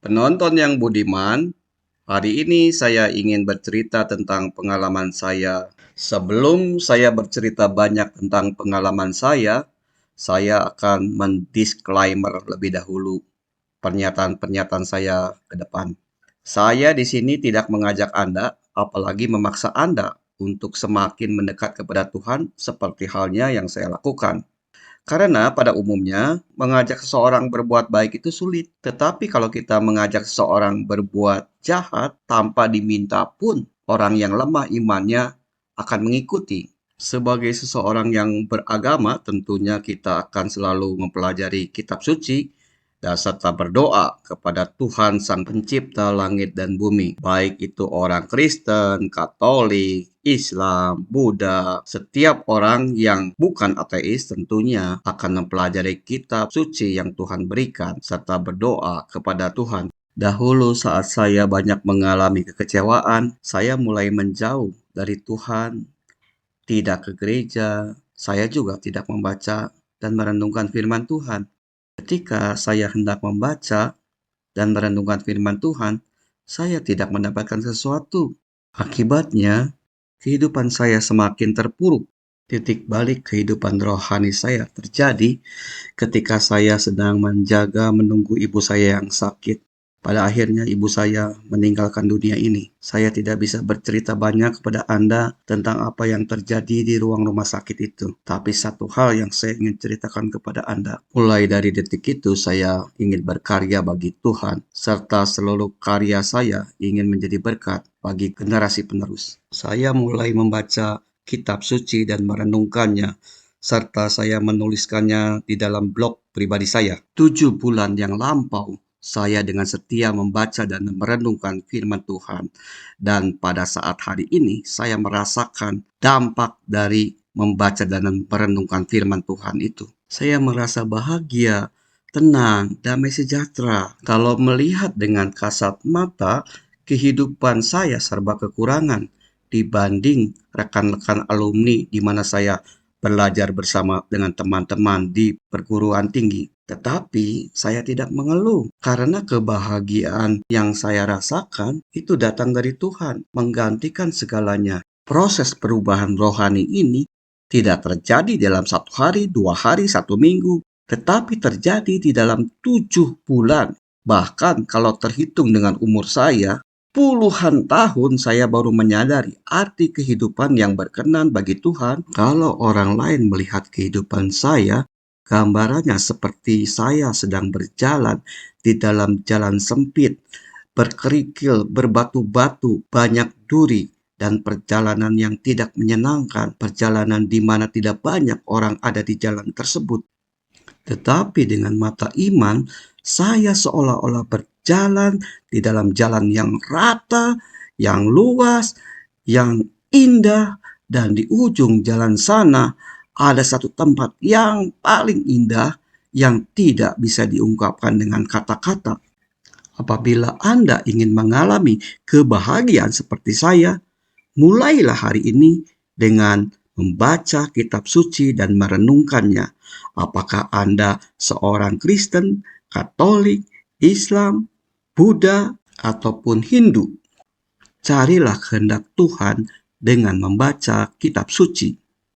Penonton yang budiman, hari ini saya ingin bercerita tentang pengalaman saya. Sebelum saya bercerita banyak tentang pengalaman saya akan mendisklaimer lebih dahulu pernyataan-pernyataan saya ke depan. Saya di sini tidak mengajak Anda, apalagi memaksa Anda untuk semakin mendekat kepada Tuhan seperti halnya yang saya lakukan. Karena pada umumnya mengajak seseorang berbuat baik itu sulit. Tetapi kalau kita mengajak seseorang berbuat jahat tanpa diminta pun, orang yang lemah imannya akan mengikuti. Sebagai seseorang yang beragama, tentunya kita akan selalu mempelajari kitab suci dan serta berdoa kepada Tuhan Sang Pencipta langit dan bumi. Baik itu orang Kristen, Katolik, Islam, Buddha, setiap orang yang bukan ateis tentunya akan mempelajari kitab suci yang Tuhan berikan serta berdoa kepada Tuhan. Dahulu saat saya banyak mengalami kekecewaan, saya mulai menjauh dari Tuhan, tidak ke gereja, saya juga tidak membaca dan merenungkan firman Tuhan. Ketika saya hendak membaca dan merenungkan firman Tuhan, saya tidak mendapatkan sesuatu. Akibatnya, kehidupan saya semakin terpuruk. Titik balik kehidupan rohani saya terjadi ketika saya sedang menunggu ibu saya yang sakit. Pada akhirnya ibu saya meninggalkan dunia ini. Saya tidak bisa bercerita banyak kepada Anda tentang apa yang terjadi di ruang rumah sakit itu. Tapi satu hal yang saya ingin ceritakan kepada Anda. Mulai dari detik itu saya ingin berkarya bagi Tuhan. Serta seluruh karya saya ingin menjadi berkat bagi generasi penerus. Saya mulai membaca kitab suci dan merenungkannya, serta saya menuliskannya di dalam blog pribadi saya. 7 bulan yang lampau, saya dengan setia membaca dan merenungkan firman Tuhan. Dan pada saat hari ini, saya merasakan dampak dari membaca dan merenungkan firman Tuhan itu. Saya merasa bahagia, tenang, damai sejahtera. Kalau melihat dengan kasat mata, kehidupan saya serba kekurangan dibanding rekan-rekan alumni di mana saya belajar bersama dengan teman-teman di perguruan tinggi. Tetapi saya tidak mengeluh karena kebahagiaan yang saya rasakan itu datang dari Tuhan, menggantikan segalanya. Proses perubahan rohani ini tidak terjadi dalam 1 hari, 2 hari, 1 minggu, tetapi terjadi di dalam 7 bulan. Bahkan kalau terhitung dengan umur saya, puluhan tahun saya baru menyadari arti kehidupan yang berkenan bagi Tuhan. Kalau orang lain melihat kehidupan saya, gambarannya seperti saya sedang berjalan di dalam jalan sempit, berkerikil, berbatu-batu, banyak duri, dan perjalanan yang tidak menyenangkan, perjalanan di mana tidak banyak orang ada di jalan tersebut. Tetapi dengan mata iman, saya seolah-olah berjalan di dalam jalan yang rata, yang luas, yang indah, dan di ujung jalan sana ada satu tempat yang paling indah yang tidak bisa diungkapkan dengan kata-kata. Apabila Anda ingin mengalami kebahagiaan seperti saya, mulailah hari ini dengan membaca kitab suci dan merenungkannya. Apakah Anda seorang Kristen, Katolik, Islam, Buddha, ataupun Hindu? Carilah kehendak Tuhan dengan membaca kitab suci.